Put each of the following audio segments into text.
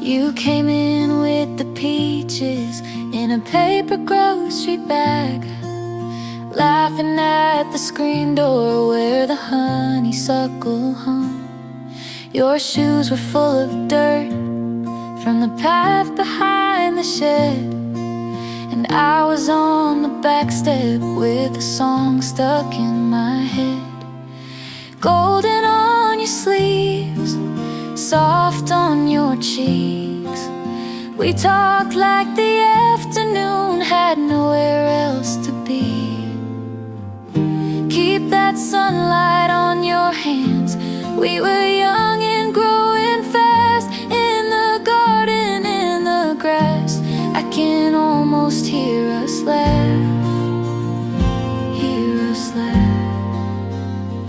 You came in with the peaches in a paper grocery bag, laughing at the screen door where the honeysuckle hung. Your shoes were full of dirt from the path behind the shed, and I was on the back step with a song stuck in my head. Golden on your sleeves, soft on your cheeks. We talked like the afternoon had nowhere else to be. Keep that sunlight on your hands. We were young and growing fast, in the garden, in the grass. I can almost hear us laugh, hear us laugh.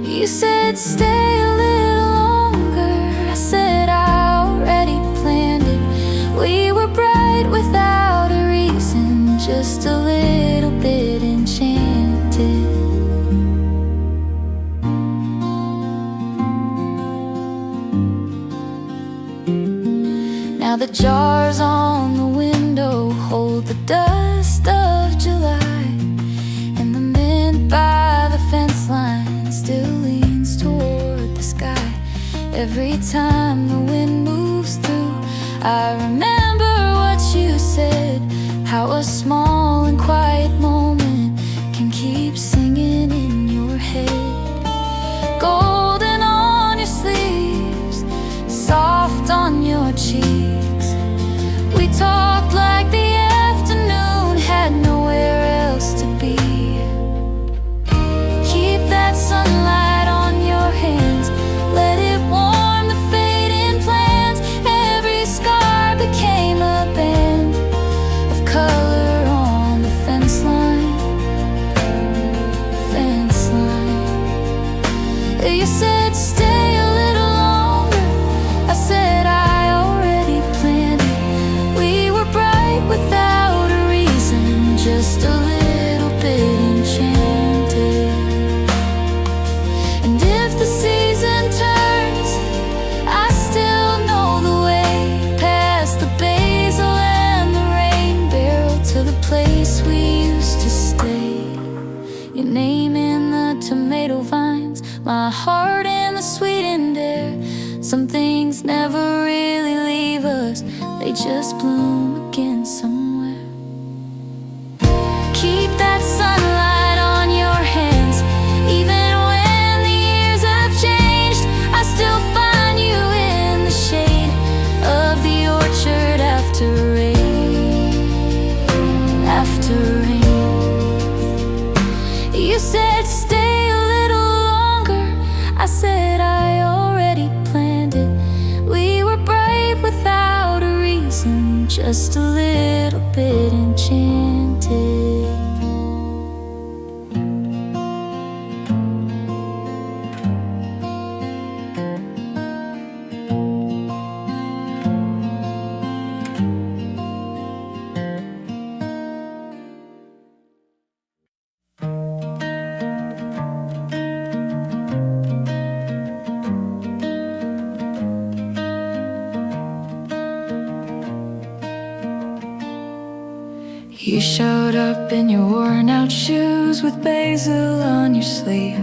You said stay a little longer. I said I already planned it. We were bright without a reason, just a little bit enchanted. Now the jars on the window hold the dust of July, and the mint by the fence line still leans toward the sky. Every time the wind moves through, I remember what you said, how a small and quiet moment can keep singing in your head. Golden on your sleeves, soft on your cheeks. We talked like the afternoon had nowhere else to be. Keep that sunlight on your hands, let it warm the fading plans. Every scar became a band of color on the fence line, fence line. You said stay a little longer. I said I already planned it. We were bright without a reason, just a little bit enchanted. And if the season turns, I still know the way past the basil and the rain barrel to the place we used to stay. Your name in the tomato vines, my heart in the sweetened air. Some things never really leave us, they just bloom again somewhere. Keep that sunlight on your hands, even when the years have changed. I still find you in the shade of the orchard after rain, after rain. You said stay a little longer. I said I already planned it. We were bright without a reason, just a little bit enchanted. You showed up in your worn out shoes with basil on your sleeve.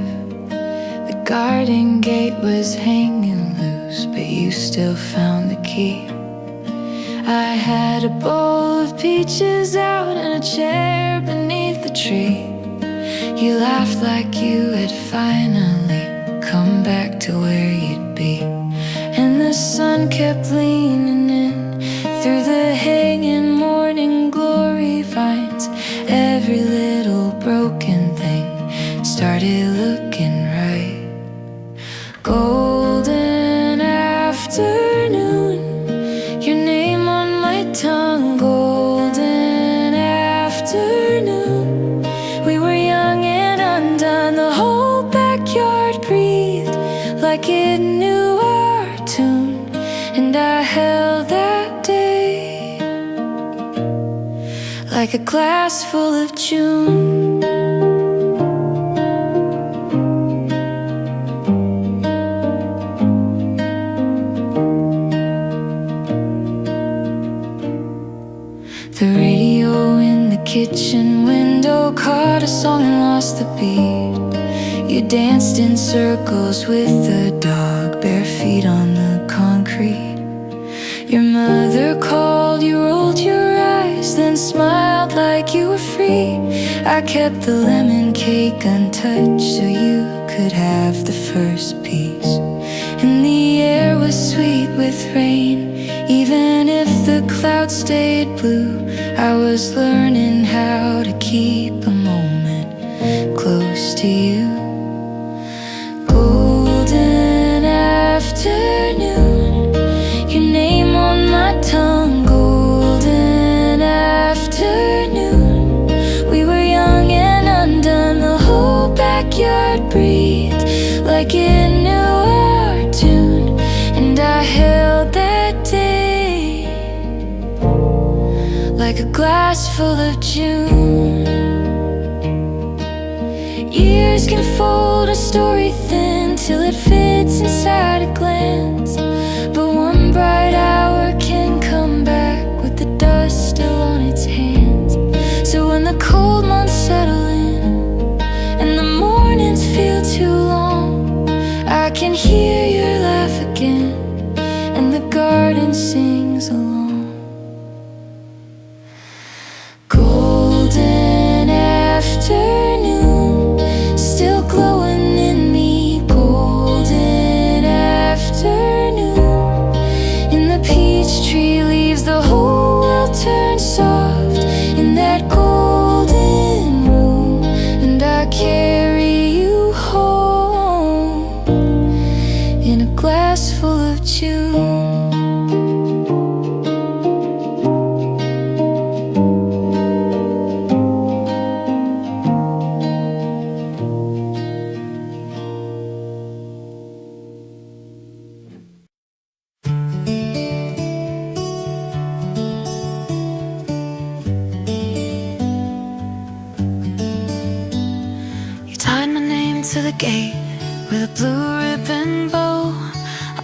The garden gate was hanging loose, but you still found the key. I had a bowl of peaches out and a chair beneath the tree. You laughed like you had finally come back to where you'd be. And the sun kept leaning in through the hanging morning glory vines. Every little broken thing started looking right. Golden afternoon, your name on my tongue. Golden afternoon, we were young and undone. The whole backyard breathed like it knew our tune, and I held that day like a glass full of June. kitchen window, caught a song and lost the beat. You danced in circles with the dog, bare feet on the concrete. Your mother called, you rolled your eyes, then smiled like you were free. I kept the lemon cake untouched so you could have the first piece. And the air was sweet with rain, even if the clouds stayed blue. I was learning how to keep a moment close to you. Golden afternoon, your name on my tongue. Golden afternoon, we were young and undone. The whole backyard breathed like it knew our tune. And I held that day like a glass full of June. Years can fold a story thin till it fits inside a glance, but one bright hour can come back with the dust still on its hands. So when the cold months settle in and the mornings feel too long, I can hear your laugh again and the garden sings along. Golden afternoon, still glowing in me. Golden afternoon, in the peach tree leaves, the whole world turns soft in that golden room. And I carry you home in a glass full of June. To the gate with a blue ribbon bow.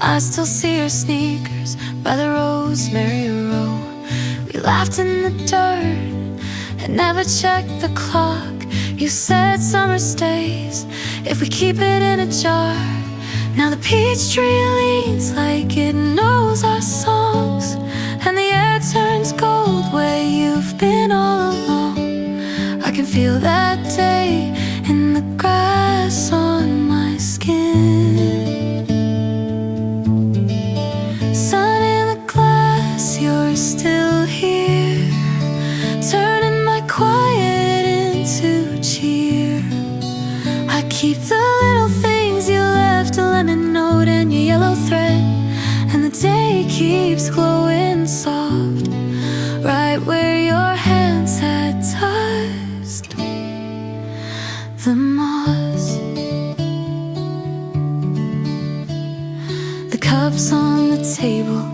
I still see your sneakers by the rosemary row. We laughed in the dirt and never checked the clock. You said summer stays if we keep it in a jar. Now the peach tree leans like it knows our songs, and the air turns cold where you've been all along. I can feel that day in the grass on my skin. Sun in the glass, you're still here, turning my quiet into cheer. I keep the little things you left, a lemon note and your yellow thread, and the day keeps glowing soft right where your hands had touched the moss. The cups on the table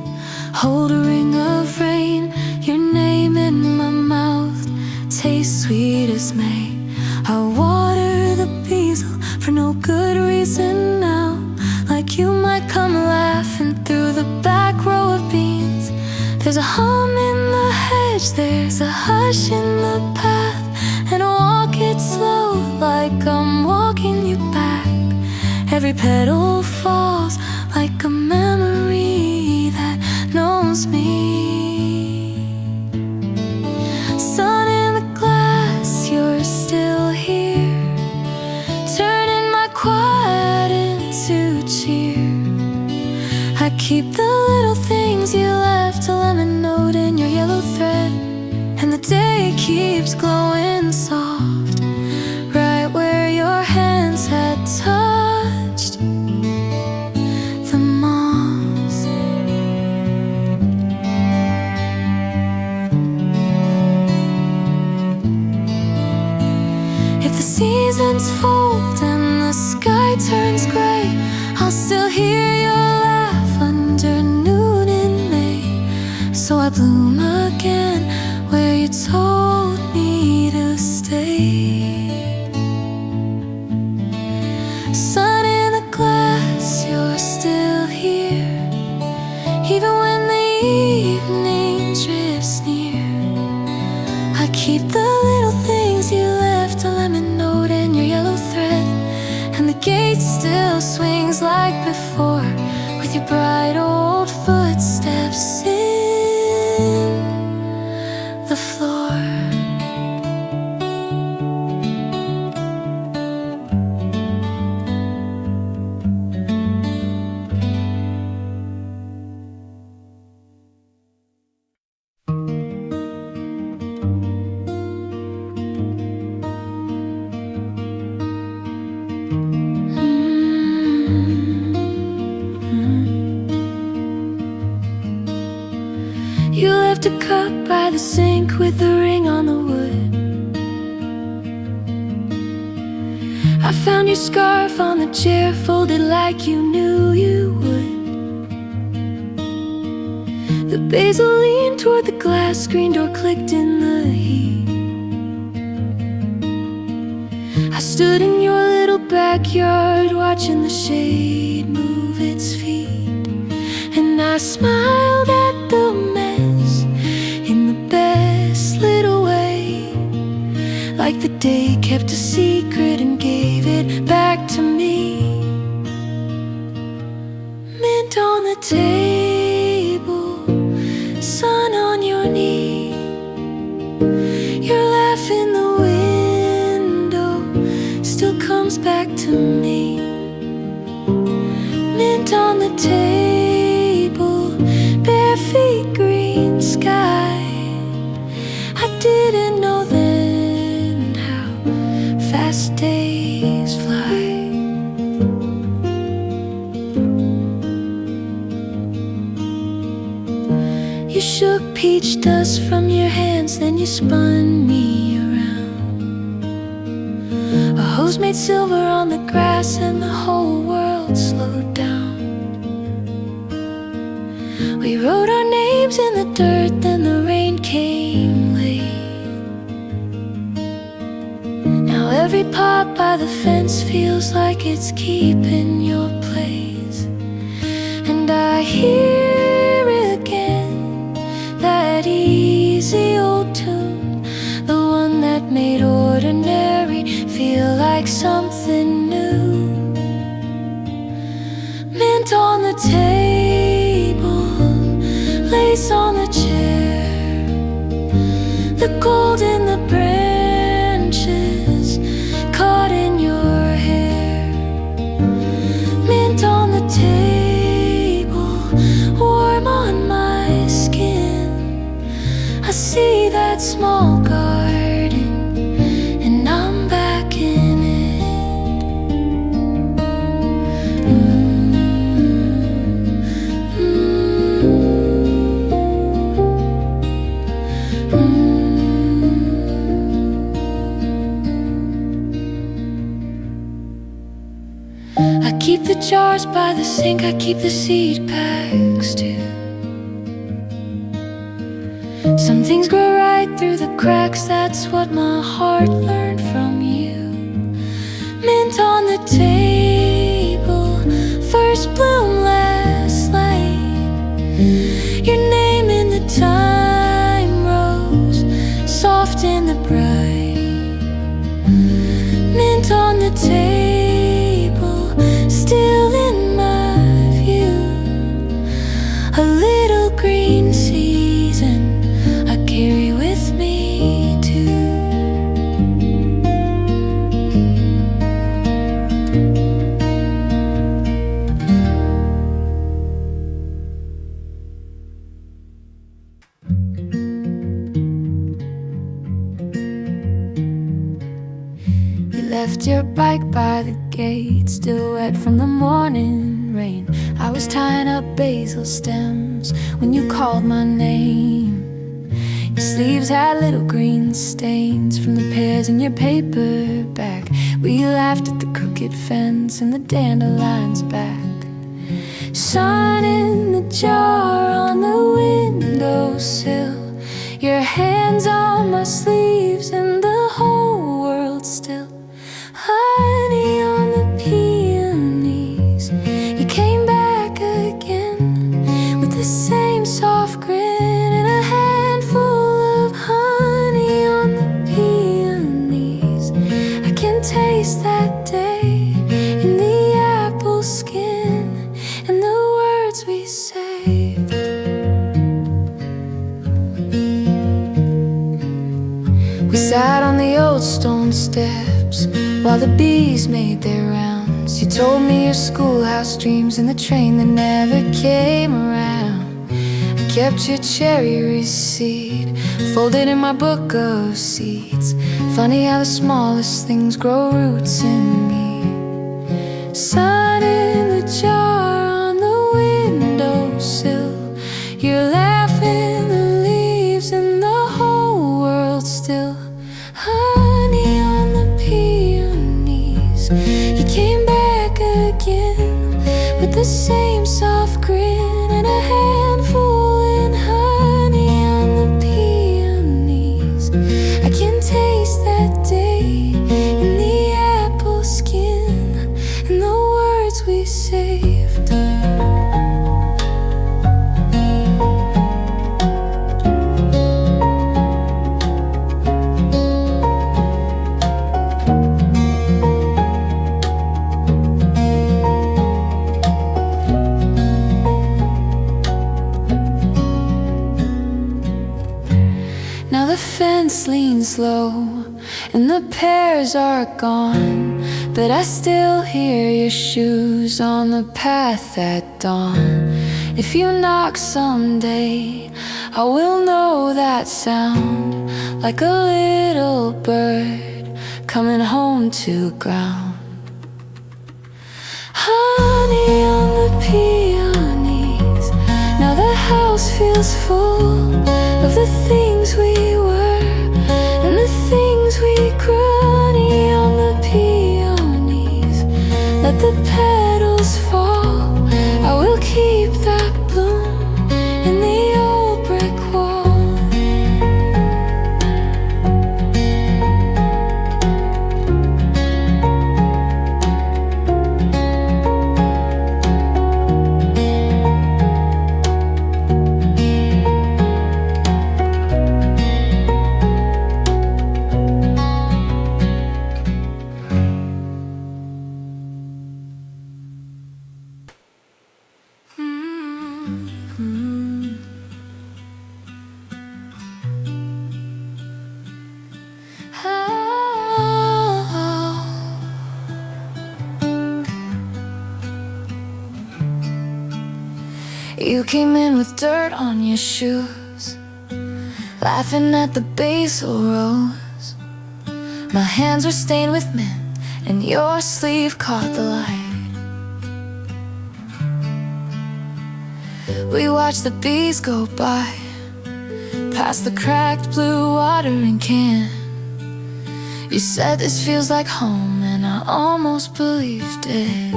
hold a ring of rain. Your name in my mouth tastes sweet as May. I water the basil for no good reason now, like you might come laughing through the back row of beans. There's a hum in the hedge, there's a hush in the path, and I walk it slow like I'm walking you back. Every petal falls like a memory that knows me. Sun in the glass, you're still here, turning my quiet into cheer. I keep the little things you left, a lemon note and your yellow thread, and the day keeps glowing soft right where your hands had touched the moss. If the seasons fold and the sky turns gray, I'll still hear your laugh under noon in May. So I bloom again where you told me to stay. Sun in the glass, you're still here, even when the evening drifts near. I keep the little left a cup by the sink with a ring on the wood. I found your scarf on the chair, folded like you knew you would. The basil leaned toward the glass, screen door clicked in the heat. I stood in your little backyard, watching the shade move its feet. And I smiled at the mess in the best little way, like the day kept a secret and gave it back to me. Mint on the table, sun on your knee, your laugh in the window still comes back to me. Mint on the table, bare feet, green sky. I didn't know then how fast days fly. You shook peach dust from your hands, then you spun me around. A hose made silver on the grass and the whole world slowed down. We wrote our names in the dirt, then the rain came late. Now every pot by the fence feels like it's keeping your place. And I hear again that easy old tune, the one that made ordinary feel like something new. Mint on the table, lace on the chair, the gold in the branches caught in your hair. Mint on the table, warm on my skin. I see that small garden and I'm back in it. I keep the jars by the sink, I keep the seed packs too. Some things grow right through the cracks, that's what my heart learned from you. Mint on the table, first bloom, last light. Your name in the time rose, soft in the bright. Mint on the table, still in my view. A little green season I carry with me too. You left your bike by the gate, still wet from the morning rain. I was tying up basil stems when you called my name. Your sleeves had little green stains from the pears in your paperback. We laughed at the crooked fence and the dandelions back. Sun in the jar on the windowsill, your hands on my sleeves and the whole world still. Honey on the peonies, you came back again with the same soft grin and a handful of honey on the peonies. I can taste that day in the apple skin and the words we saved. We sat on the old stone steps while the bees made their rounds. You told me your schoolhouse dreams and the train that never came around. I kept your cherry receipt folded in my book of seeds. Funny how the smallest things grow roots in me. Sun in the jar on the windowsill, your laugh in the leaves. same soft grin and a handful in honey on the peonies. I can taste that day in the apple skin and the words we saved. Now the fence leans low and the pears are gone, but I still hear your shoes on the path at dawn. If you knock someday, I will know that sound, like a little bird coming home to ground. Honey on the peonies, now the house feels full of the things we were and the things we grew. Honey on the peonies, let the petals fall. I will keep that bloom in the old brick wall. You came in with dirt on your shoes, laughing at the basil rose. My hands were stained with mint and your sleeve caught the light. We watched the bees go by, past the cracked blue watering can. You said this feels like home and I almost believed it.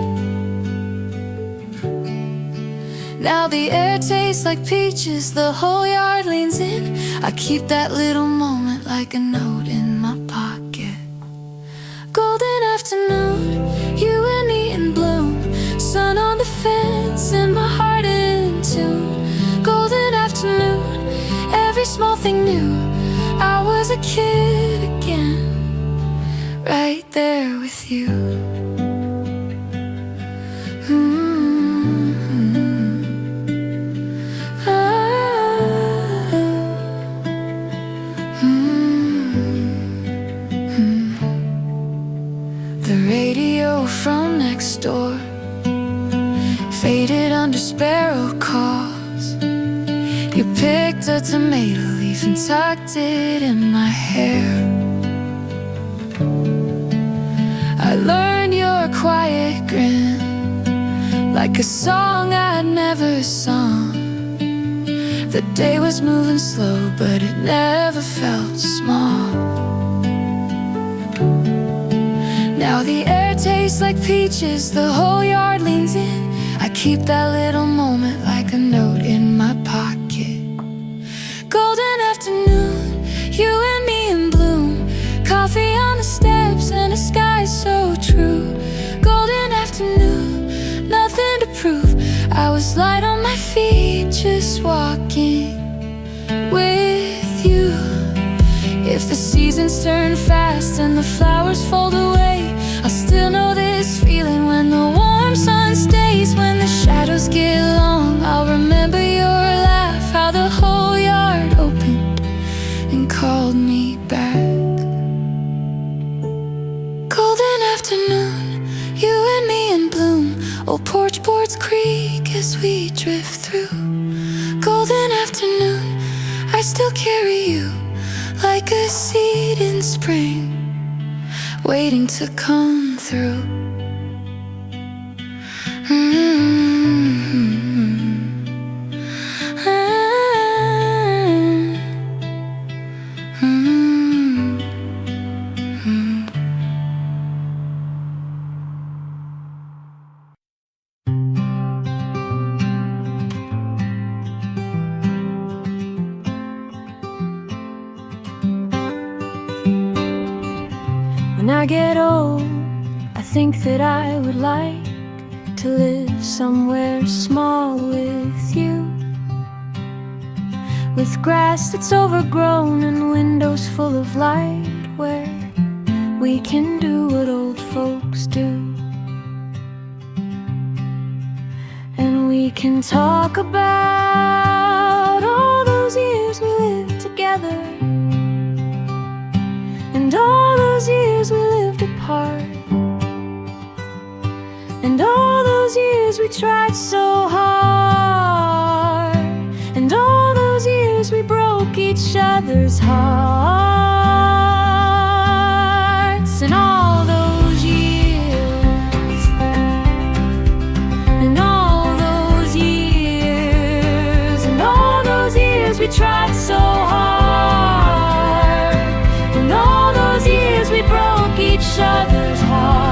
Now the air tastes like peaches, the whole yard leans in. I keep that little moment like a note in my pocket. Golden afternoon, you and me in bloom. Sun on the fence and my heart in tune. Golden afternoon, every small thing new. I was a kid again, right there with you. The radio from next door faded under sparrow calls. You picked a tomato leaf and tucked it in my hair. I learned your quiet grin, like a song I'd never sung. The day was moving slow, but it never felt small. Now the air tastes like peaches, the whole yard leans in. I keep that little moment like a note in my pocket. Golden afternoon, you and me in bloom. Coffee on the steps and a sky so true. Golden afternoon, nothing to prove. I was light on my feet, just walking with you. If the seasons turn fast and the flowers fold away, I'll still know this feeling when the warm sun stays. When the shadows get long, I'll remember your laugh, how the whole yard opened and called me back. Golden afternoon, you and me in bloom. Old porch boards creak as we drift through. Golden afternoon, I still carry you like a seed in spring, waiting to come through. When I get old, I think that I would like to live somewhere small with you, with grass that's overgrown and windows full of light, where we can do what old folks do. And we can talk about all those years we lived together, and all those years we lived apart, and all those years we tried so hard, and all those years we broke each other's hearts, and all those years, and all those years, and all those years we tried so hard, and all those years we broke each other's hearts.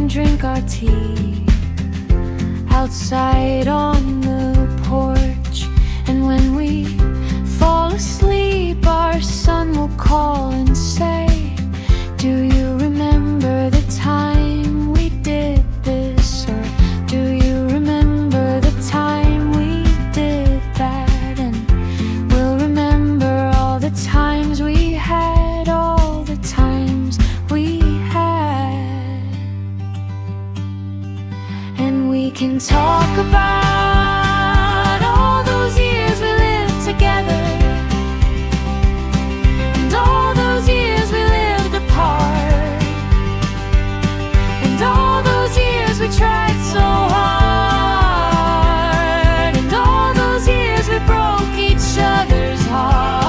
Drink our tea outside on the porch, and when we fall asleep, our son will call and say, "Do you remember the time we did this?" Or, "Do you remember the time we did that?" And we'll remember all the times we had, all the times we had. And we can talk about all those years we lived together, and all those years we lived apart, and all those years we tried so hard, and all those years we broke each other's hearts,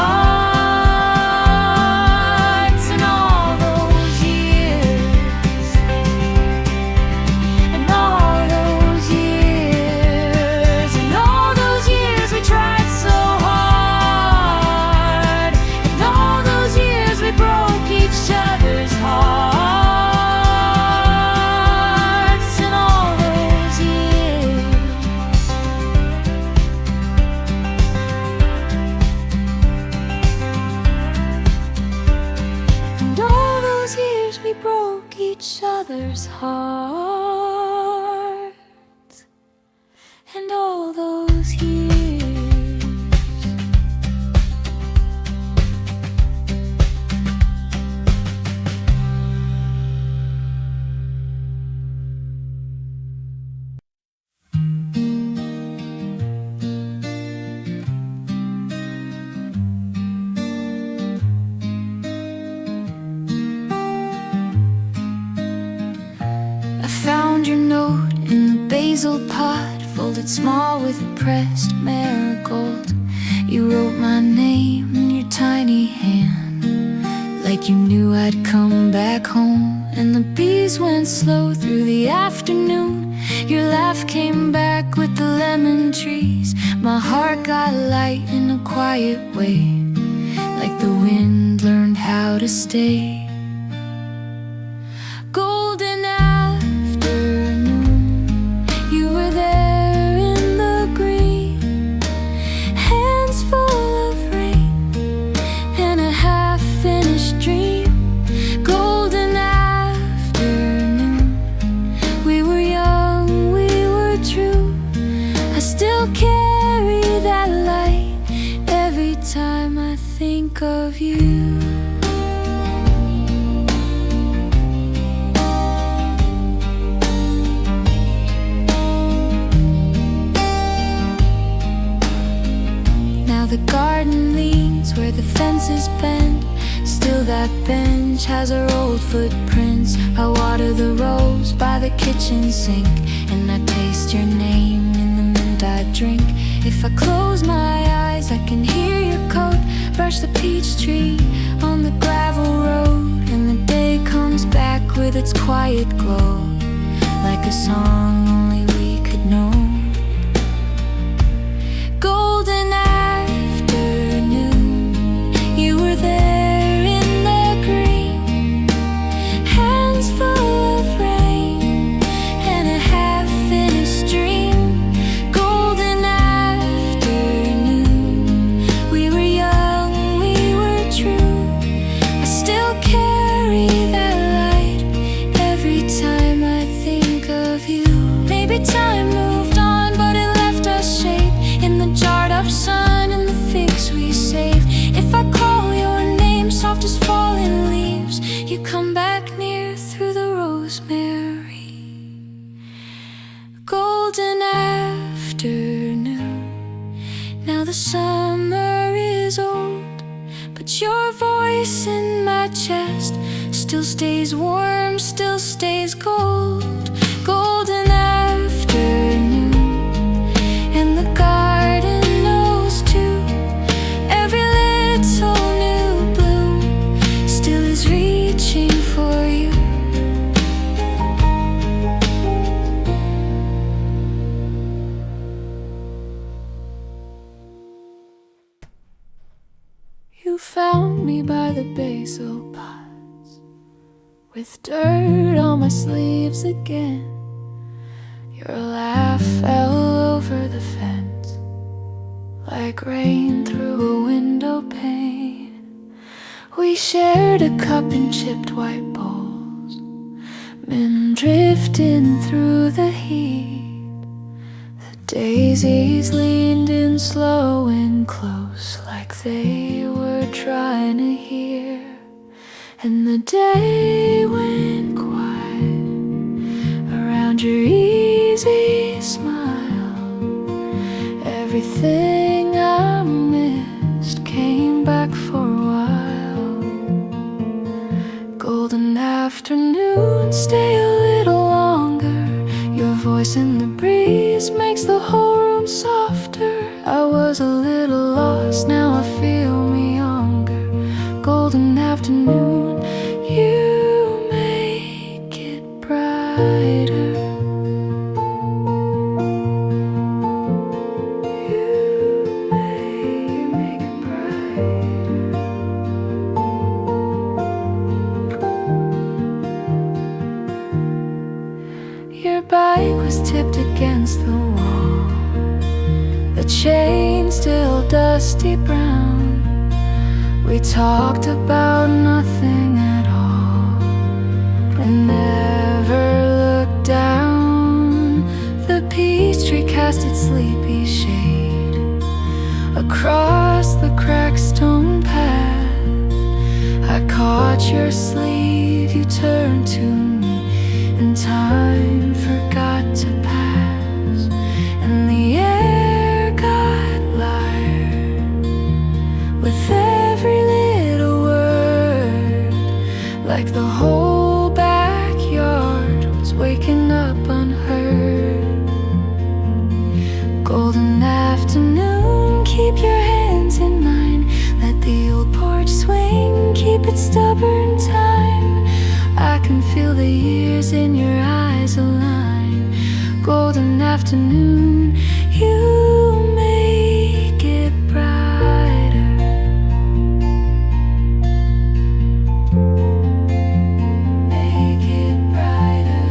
and all those years, and all those years, and all those years we tried so hard, and all those years we broke each other's hearts, and all those years, and all those years we broke each other's hearts, and all those years. I found your note in the basil pot, folded small with a pressed marigold. You wrote my name in your tiny hand, like you knew I'd come back home. And the bees went slow through the afternoon. Your laugh came back with the lemon trees. My heart got light in a quiet way, like the wind learned how to stay. Golden afternoon, you were there in the green, hands full of rain and a half-finished dream. Golden afternoon, we were young, we were true. I still carry that light every time I think of you. The garden leans where the fences bend. Still that bench has our old footprints. I water the rose by the kitchen sink, and I taste your name in the mint I drink. If I close my eyes, I can hear your coat brush the peach tree on the gravel road. And the day comes back with its quiet glow, like a song only we could know. Golden afternoon, you were there in the green, hands full of rain and a half chest still stays warm, still stays cold. Golden afternoon, and the garden knows too. Every little new bloom still is reaching for you. You found me by the basil pots, with dirt on my sleeves again. Your laugh fell over the fence like rain through a window pane. We shared a cup in chipped white bowls, men drifting through the heat. The daisies leaned in slow and close, like they were trying to hear. And the day went quiet around your easy smile. Everything I missed came back for a while. Golden afternoon, stay a little longer. Your voice in the breeze makes the whole room softer. I was a little lost, now I feel me younger. Golden afternoon, you make it brighter. You make it brighter. Your bike was tipped against the wall, the chain still dusty brown. We talked about nothing at all and never looked down. The peach tree cast its sleepy shade across the cracked stone path. I caught your sleeve, you turned to me, and time forgot to pass. And the air got lighter with every little word, like the whole backyard was waking up unheard. Golden afternoon, keep your hands in mine. Let the old porch swing, keep its stubborn time. I can feel the years in your eyes align. Golden afternoon, you make it brighter. Make it brighter.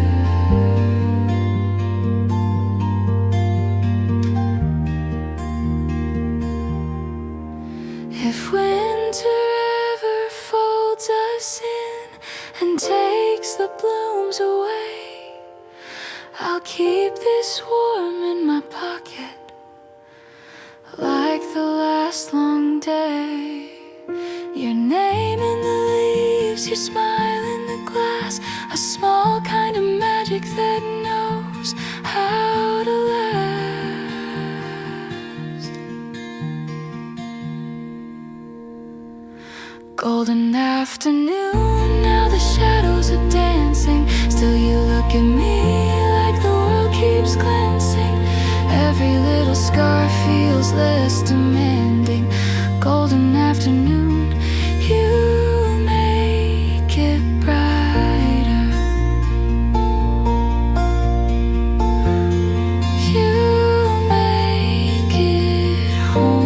If winter ever folds us in and takes the blooms away, I'll keep this warm in my pocket like the last long day. Your name in the leaves, your smile in the glass, a small kind of magic that knows how to last. Golden afternoon, now the shadows are dancing. Still you look at me like the world keeps glancing. Every little scar feels less demanding. Golden afternoon, you make it brighter. You make it home.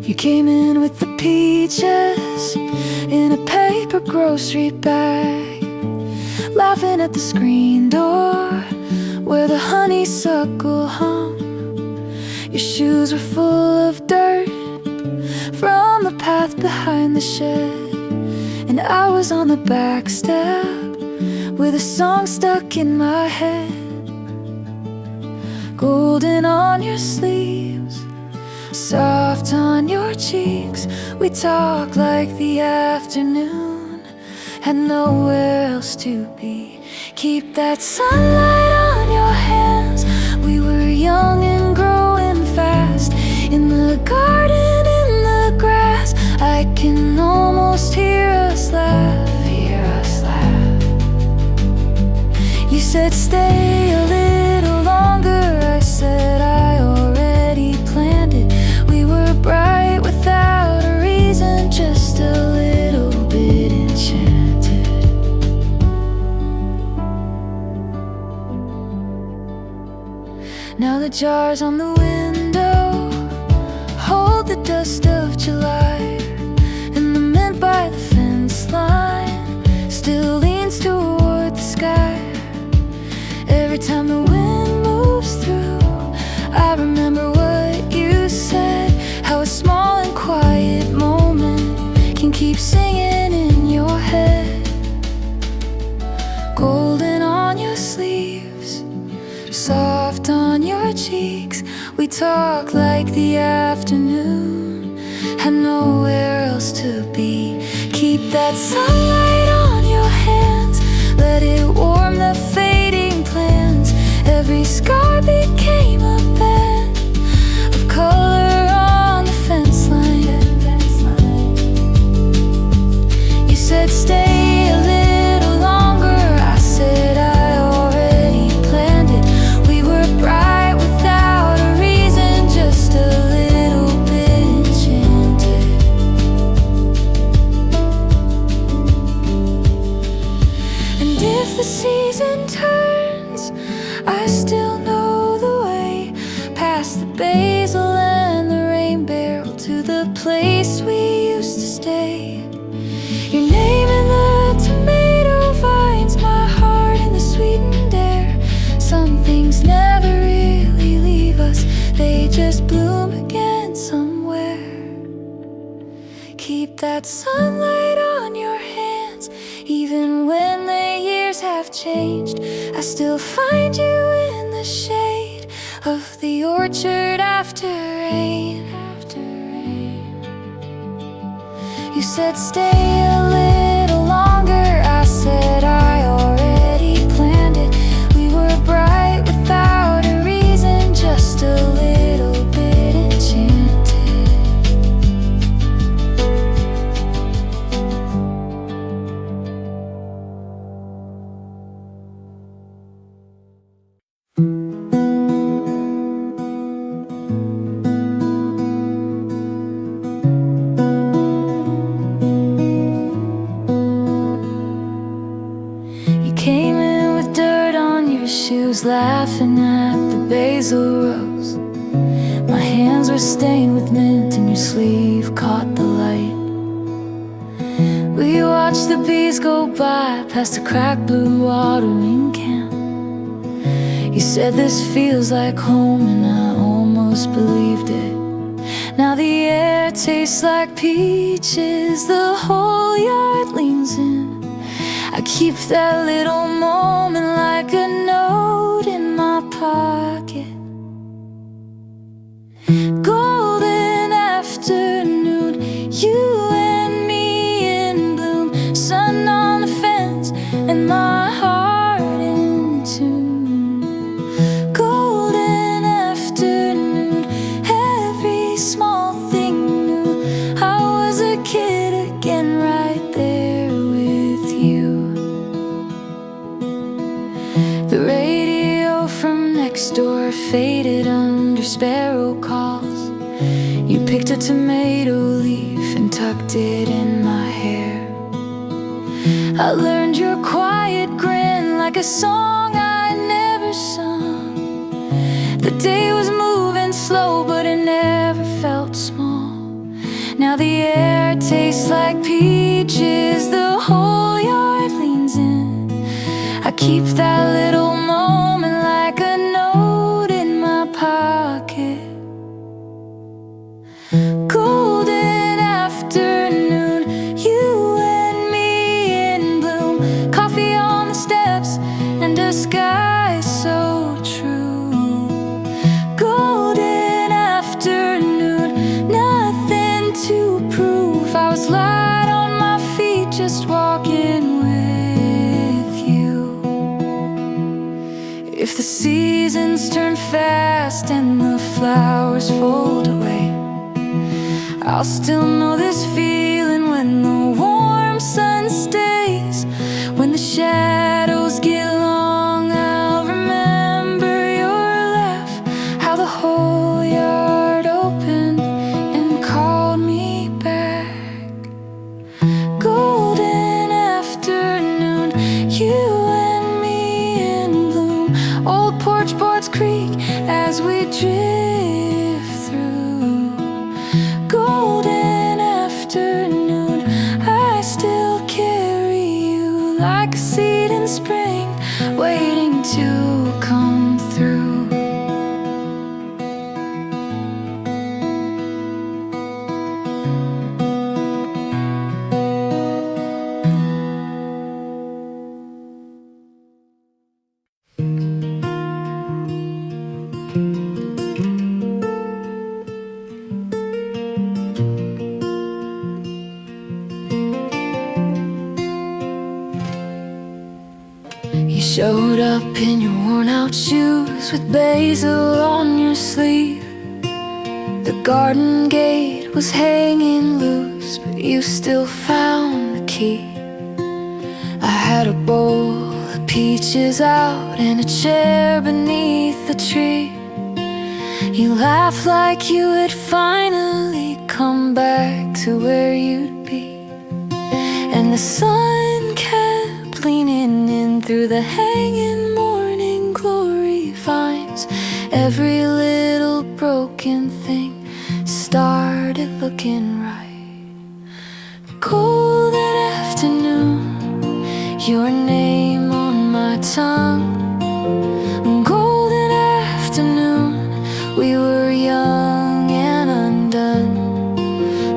You came in with the peaches in a paper grocery bag, laughing at the screen door where the honeysuckle hung. Your shoes were full of dirt from the path behind the shed, and I was on the back step with a song stuck in my head. golden on your sleeves, soft on your cheeks. We talk like the afternoon, had nowhere else to be. Keep that sunlight on your hands. We were young and growing fast, in the garden, in the grass. I can almost hear us laugh, hear us laugh. You said stay a little longer, I said I already planned it. We were bright without a reason, just a little bit enchanted. Now the jars on the window hold the dust of July, and the mint by the fence line still leans toward the sky. Every time the wind moves through, I remember what you said, how a small and quiet moment can keep singing in your head. Golden on your sleeves, soft on your cheeks. We talk like the afternoon, had nowhere else to be. Keep that sunlight on your hands, let it warm the fading plans. Every scar became a bed of color on the fence line. You said stay a little longer, I said I already planned it. We were bright without a reason, just a little bit enchanted. And if the season turns, I still know the way past the basil and the rain barrel to the place we used to stay. Your name in the tomato vines, my heart in the sweetened air. Some things never really leave us, they just bloom again somewhere. Keep that sunlight on your hands, even when the years have changed. I still find you in the shade of the orchard after rain. You said stay a little longer, I said I already planned it. We were bright without a reason, just a little bit enchanted. Came in with dirt on your shoes, laughing at the basil rose. My hands were stained with mint and your sleeve caught the light. We watched the bees go by past a cracked blue watering can. You said this feels like home, and I almost believed it. Now the air tastes like peaches, the whole yard leans in. I keep that little moment like a note in my pocket. Golden afternoon, you and me in bloom. Sun on the fence and my heart in tune. Golden afternoon, every small thing new. I was a kid again right there with you. The radio from next door faded under sparrow calls. You picked a tomato leaf and tucked it in my hair. I learned your quiet grin like a song I never sung. The day was moving slow, but it never felt small. Now the air tastes like peaches, the whole yard leans in. I keep that little moment like a note in my pocket. Golden afternoon, you and me in bloom. Coffee on the steps and a sky so true. seasons turn fast and the flowers fold away, I'll still know this feeling when the warm sun stays. When the shadows get long, I'll remember your laugh, how the whole yard opened and called me back. Golden afternoon, you and me in bloom, old porch boards creak as we drift through. Golden afternoon, I still carry you like a seed in spring, waiting to come through. You showed up in your worn out shoes with basil on your sleeve. The garden gate was hanging loose, but you still found the key. I had a bowl of peaches out and a chair beneath the tree. You laughed like you had finally come back to where you'd be. And the sun kept leaning in through the hanging morning glory vines. Every little broken thing started looking right. Golden afternoon, your name on my tongue. Golden afternoon, we were young and undone.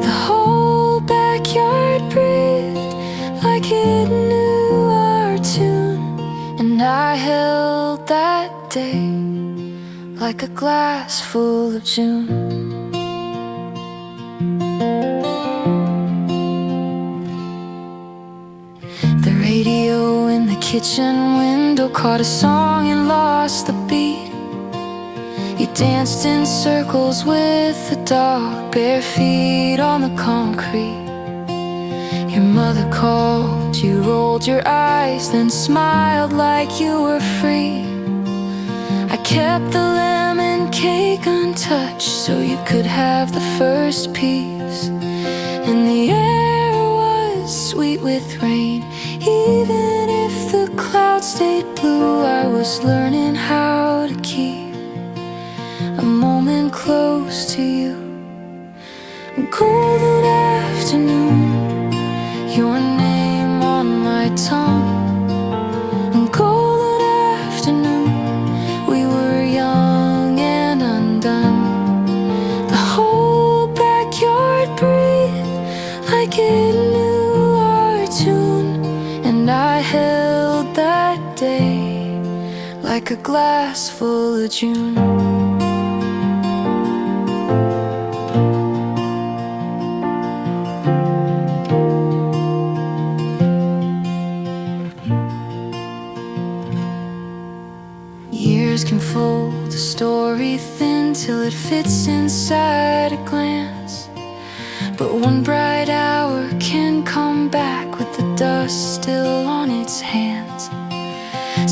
The whole backyard breathed like it knew our tune, and I held that day like a glass full of June. The radio in the kitchen window caught a song and lost the beat. You danced in circles with the dog, bare feet on the concrete. Your mother called, you rolled your eyes, then smiled like you were free. I kept the lemon cake untouched so you could have the first piece. And the air was sweet with rain, even if the clouds stayed blue. I was learning how to keep a moment close to you. Golden afternoon, your name on my tongue. Golden afternoon, we were young and undone. The whole backyard breathed like it knew our tune, and I held that day like a glass full of June. Years can fold a story thin till it fits inside a glance, but one bright hour can come back with the dust still on its hands.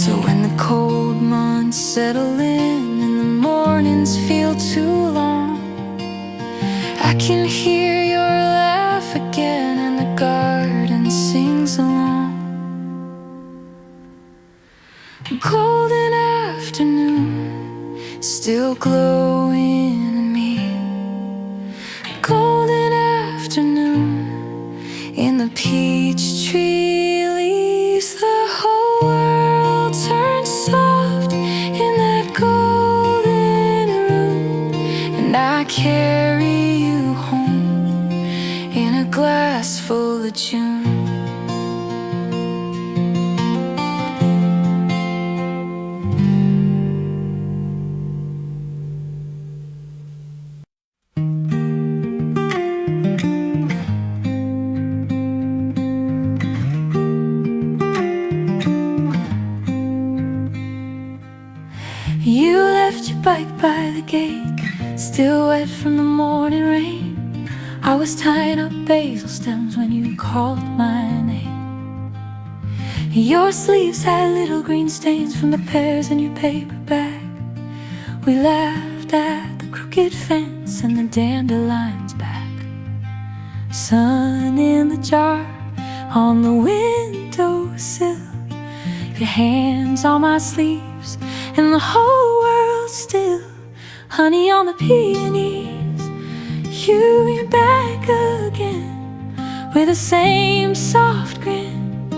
So when the cold months settle in and the mornings feel too long, I can hear your laugh again and the garden sings along. Golden afternoon, still glowing in me. Golden afternoon, in the peach tree leaves, the whole world turns soft in that golden room, and I carry you home in a glass full of June. You left your bike by the gate, still wet from the morning rain. I was tying up basil stems when you called my name. Your sleeves had little green stains from the pears in your paper bag. We laughed at the crooked fence and the dandelions back. Sun in the jar on the windowsill, your hands on my sleeves and the whole world still. Honey on the peonies, you're back again with the same soft grin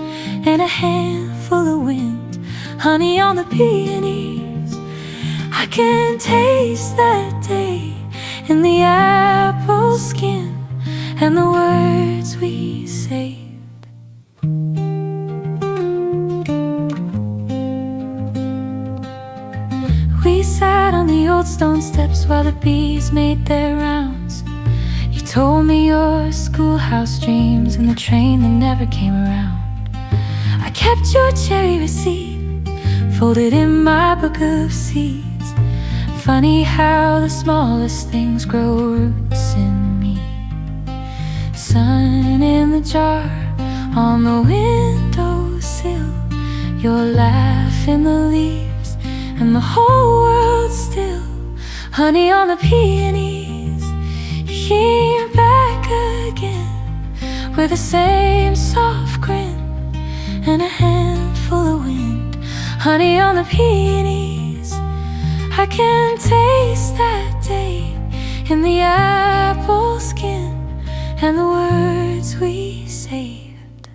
and a handful of wind. Honey on the peonies, I can taste that day in the apple skin and the words we saved. We sat on the old stone steps while the bees made their rounds. You told me your schoolhouse dreams and the train that never came around. I kept your cherry receipt folded in my book of seeds. Funny how the smallest things grow roots in me. Sun in the jar on the windowsill, your laugh in the leaves and the whole world still. Honey on the peonies, you're back again with the same soft grin and a handful of wind. Honey on the peonies, I can taste that day in the apple skin and the words we saved.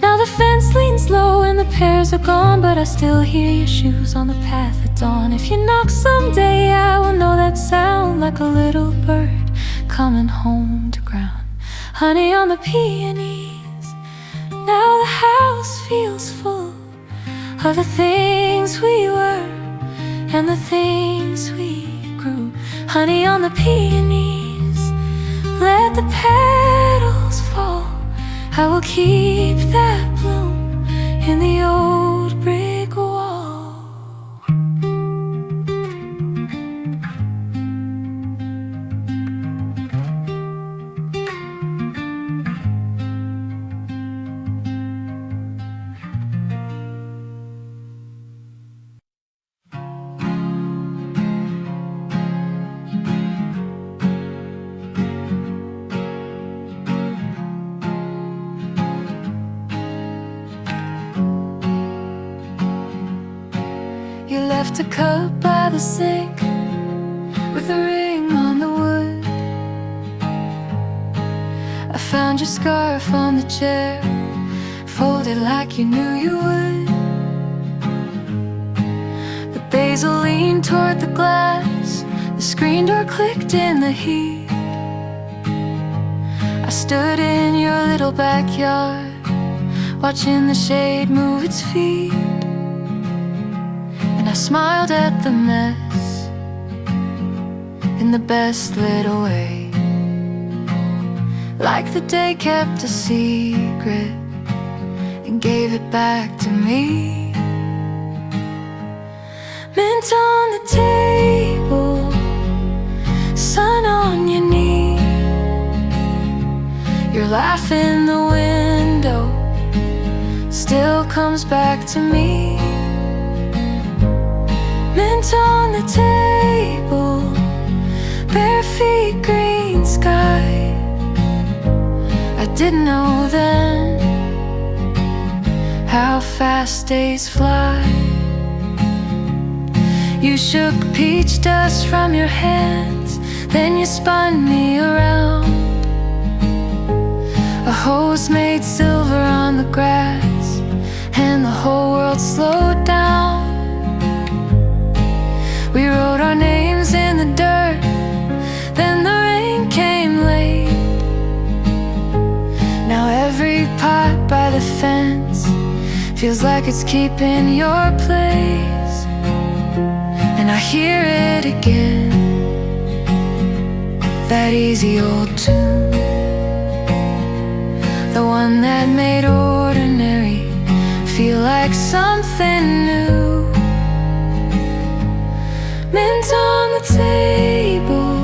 Now the fence leans low and the pears are gone, but I still hear your shoes on the path at dawn. If you knock someday, I will know that sound, like a little bird coming home to ground. Honey on the peonies, now the house feels full of the things we were and the things we grew. Honey on the peonies, let the petals fall. I will keep that bloom in the old brick wall. You left a cup by the sink with a ring on the wood. I found your scarf on the chair, folded like you knew you would. The basil leaned toward the glass, the screen door clicked in the heat. I stood in your little backyard, watching the shade move its feet. I smiled at the mess in the best little way, like the day kept a secret and gave it back to me. Mint on the table, sun on your knee, your laugh in the window still comes back to me. Mint on the table, bare feet, green sky. I didn't know then how fast days fly. You shook peach dust from your hands, then you spun me around. A hose made silver on the grass, and the whole world slowed down. We wrote our names in the dirt, then the rain came late. Now every pot by the fence feels like it's keeping your place. And I hear it again, that easy old tune, the one that made ordinary feel like something new. Mint on the table,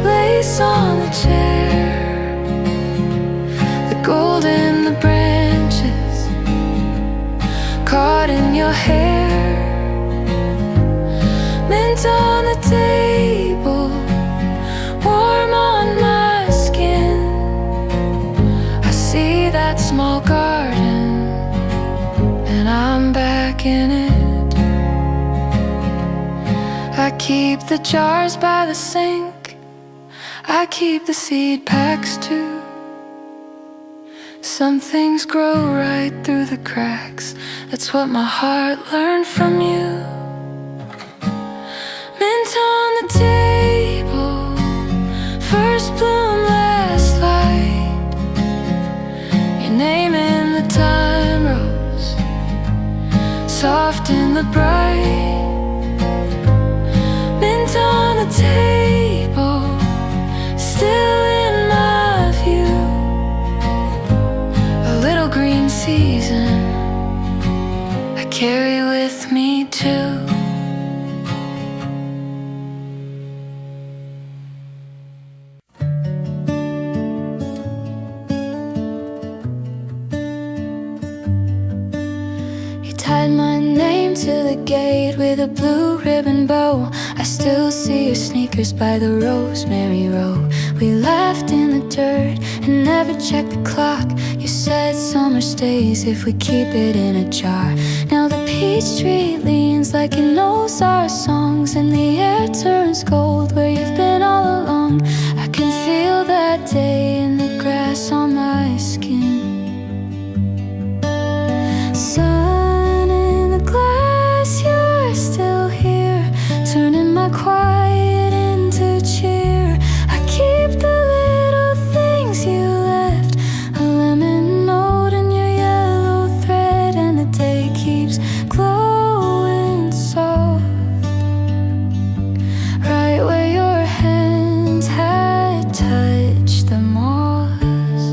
lace on the chair, the gold in the branches caught in your hair. Mint on the table, warm on my skin. I see that small garden, and I'm back in it. I keep the jars by the sink, I keep the seed packs too. Some things grow right through the cracks, that's what my heart learned from you. Mint on the table, first bloom, last light, your name in the time rose, soft in the bright. Mint on the table, still in my view, a little green season I carry with me too. You tied my name to the gate with a blue ribbon bow. I still see your sneakers by the rosemary row. We laughed in the dirt and never checked the clock. You said summer stays if we keep it in a jar. Now the peach tree leans like it knows our songs, and the air turns cold where you've been all along. I can feel that day in the grass on my skin. Sun in the glass, you're still here, turning my quiet into cheer. I keep the little things you left, a lemon note in your yellow thread, and the day keeps glowing soft, right where your hands had touched the moss.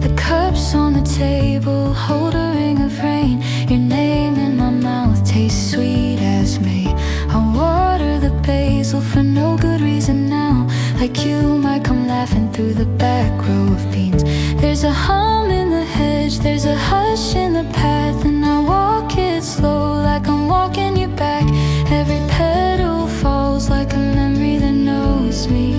The cups on the table hold a ring of rain, your name in my mouth tastes sweet as May. I water the basil for no good reason now, like you might come laughing through the back row of beans. There's a hum in the hedge, there's a hush in the path, and I walk it slow like I'm walking you back. Every petal falls like a memory that knows me.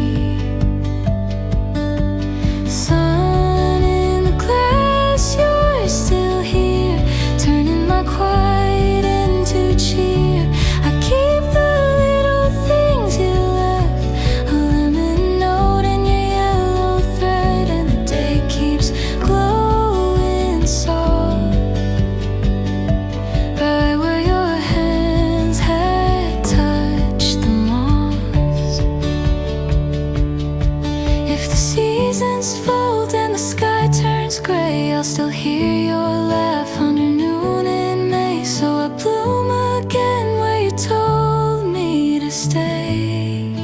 Sun in the glass, you're still here, turning my quiet into cheer. I keep the little things you left, a lemon note in your yellow thread, and the day keeps glowing soft, right where your hands had touched the moss. If the seasons fold and the sky turns gray, I'll still hear your laugh under noon in May. So I bloom again where you told me to stay.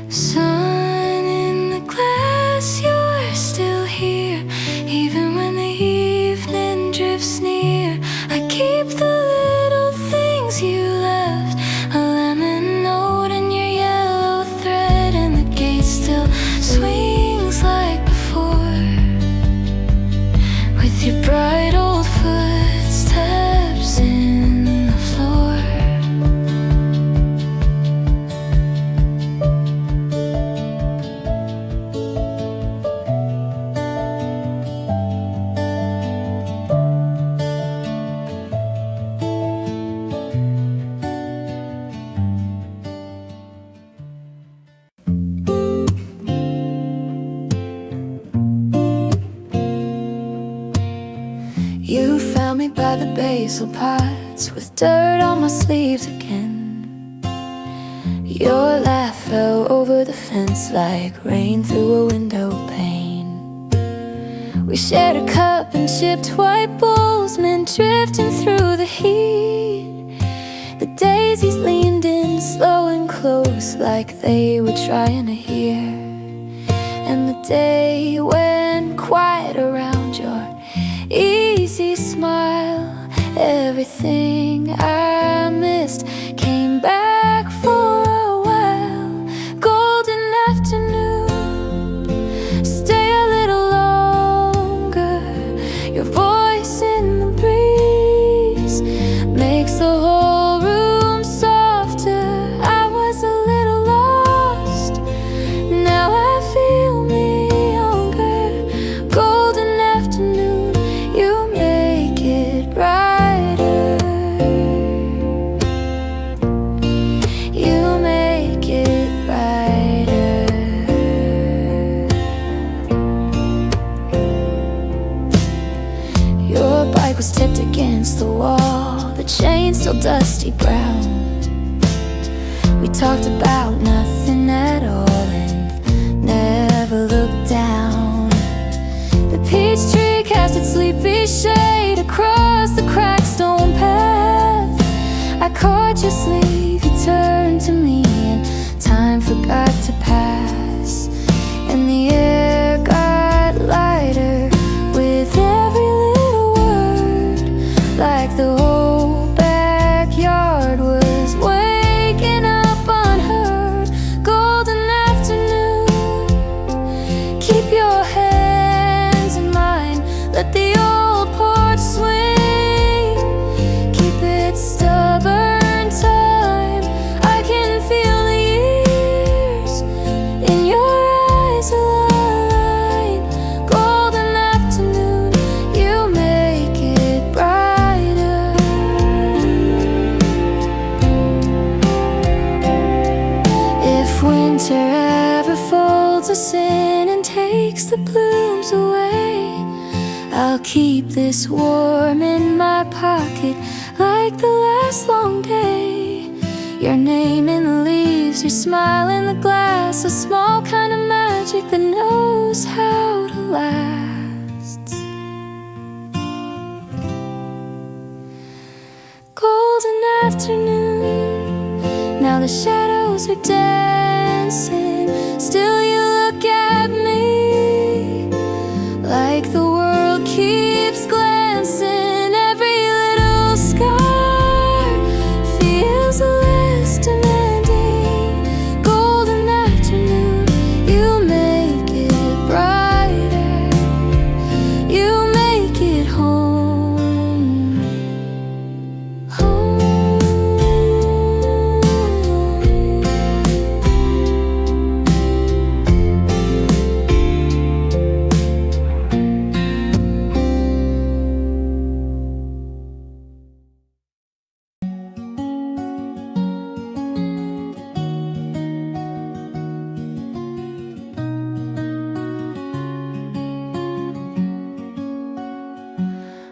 Sun in the glass, you're still here, even when the evening drifts near. I keep the little things you left, a lemon note in your yellow thread, and the gate still swings like before, with your bright old footsteps in the floor. You found me by the basil pots with dirt on my sleeves again. Your laugh fell over the fence like rain through a window pane. We shared a cup and chipped white bowls, men drifting through the heat. The daisies leaned in slow and close like they were trying to hear, and the day went quiet around your easy smile. Everything I missed came back for a while. Golden afternoon, stay a little longer. Your voice in the breeze makes the whole room softer. I was a little lost, now I feel me younger. Golden afternoon, you make it brighter. You make it brighter. Your bike was tipped against the wall, the chain still dusty brown. We talked about nothing at all and never looked down. The peach tree cast its sleepy shade across the cracked stone path. I caught your sleeve, you turned to me, and time forgot to pass. And the air got lighter with every little word, like the whole backyard was waking up unheard. Golden afternoon, keep your hands in mine, let the old porch swing, keep it stubborn time. I can feel the years in your eyes align. Golden afternoon, you make it brighter. If winter ever folds us in and takes the blooms away, I'll keep this warm in my pocket like the last long day. Your name in the leaves, your smile in the glass, a small kind of magic that knows how to last. Golden afternoon, now the shadows are dancing, still you look at me like the world keeps glancing. Every little scar feels less demanding. Golden afternoon, you make it brighter. You make it home. Home.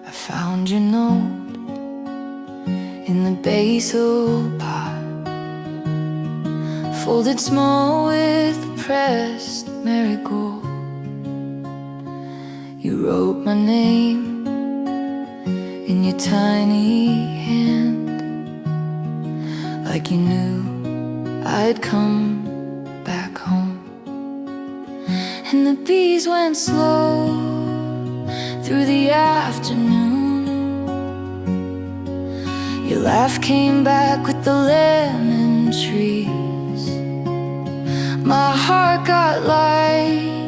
I found your note in the basil pot, folded small with pressed marigold. You wrote my name in your tiny hand, like you knew I'd come back home. And the bees went slow through the afternoon. Your laugh came back with the lemon trees. My heart got light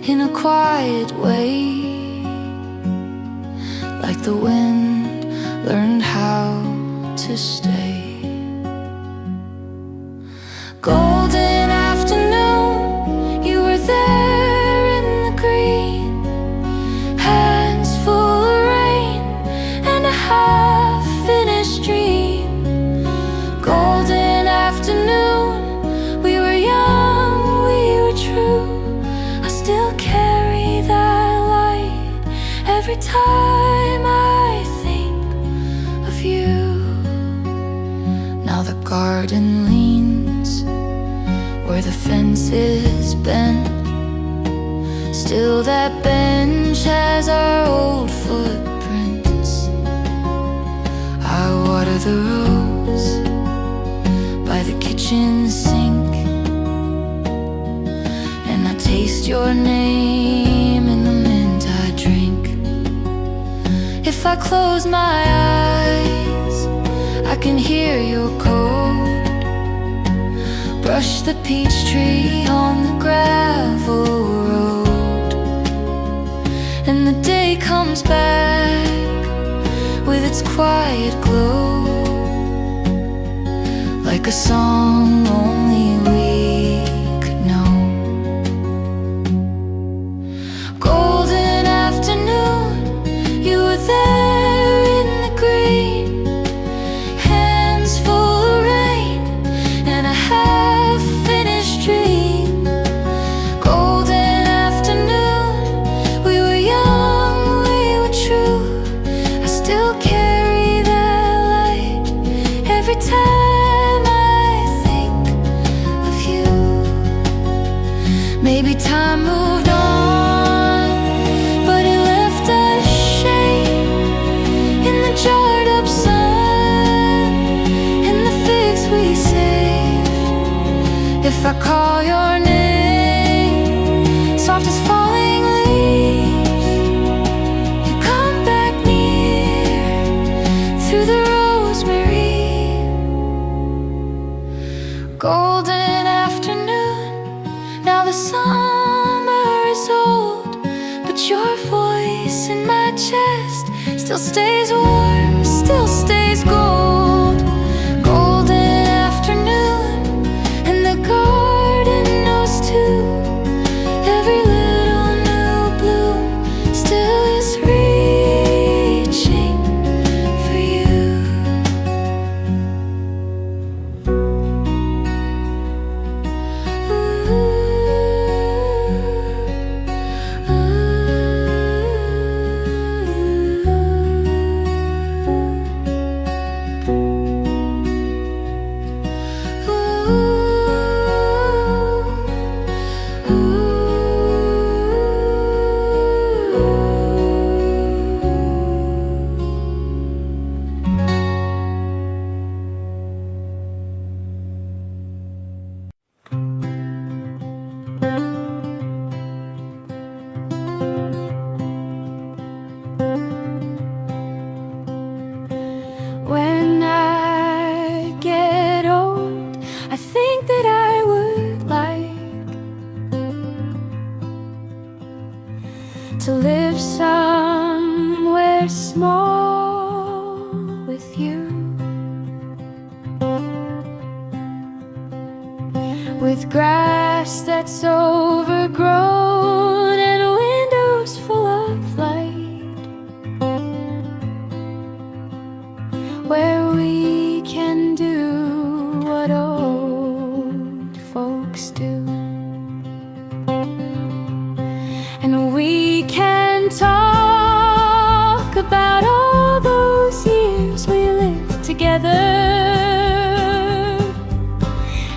in a quiet way, like the wind learned how to stay. Golden afternoon, you were there in the green, hands full of rain and a half-finished dream. Golden afternoon, we were young, we were true. I still carry that light every time I think of you. Now the garden leans where the fence is bent, still that bench has our old footprints. I water the rose by the kitchen sink, and I taste your name in the mint I drink. If I close my eyes, I can hear your code. Brush the peach tree on the gravel road, and the day comes back with its quiet glow, like a song only we could know. Golden afternoon, you were there in the green, hands full of rain and a half-finished dream. Golden afternoon, we were young, we were true. I still carry that light every time I think of you. Maybe time moved on, but it left a shade in the jarred up sun and the figs we saved. If I call your name, soft as falling leaves, you come back near through the rosemary. Golden afternoon, now the summer is old, but your voice in my chest still stays warm, still stays gold. Golden afternoon, and the garden knows too. Every little new bloom still is reaching for you. When I get old, I think that I would like to live somewhere small with you, with grass that's overgrown and windows full of light, where we can do what old folks do, and we can talk about all those years we lived together,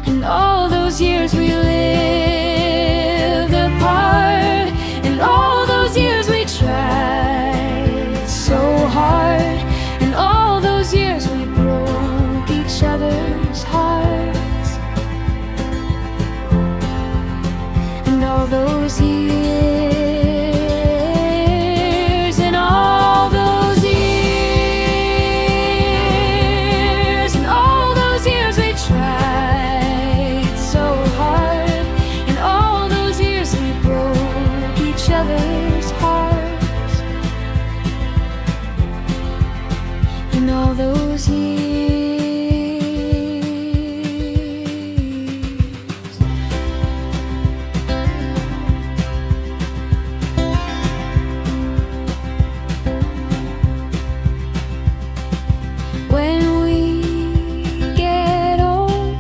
and all those years we lived apart, and all those years we tried so hard, and all those years we broke each other's hearts, and all those years, and all those years, and all those years we tried so hard, and all those years we broke each other's hearts, and all those years. When we get old,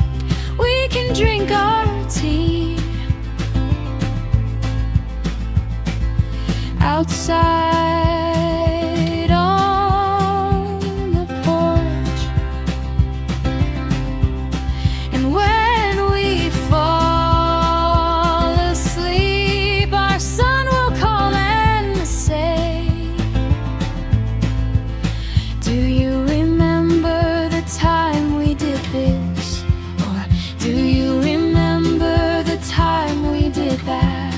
we can drink our tea outside on the porch, and when we fall asleep, our son will call and say, do you remember the time we did this? Or do you remember the time we did that?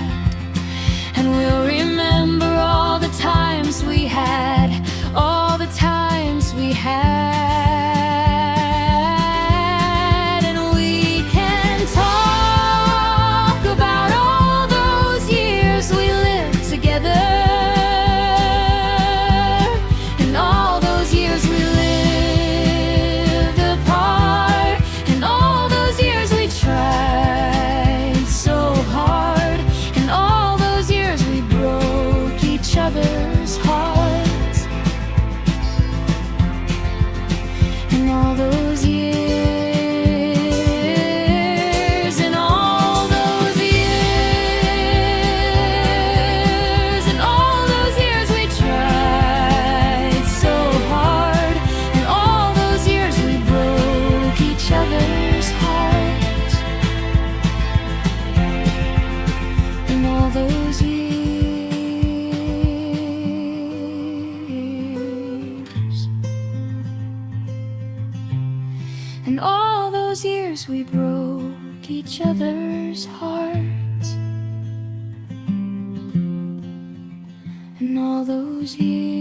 And all those years we broke each other's hearts. And all those years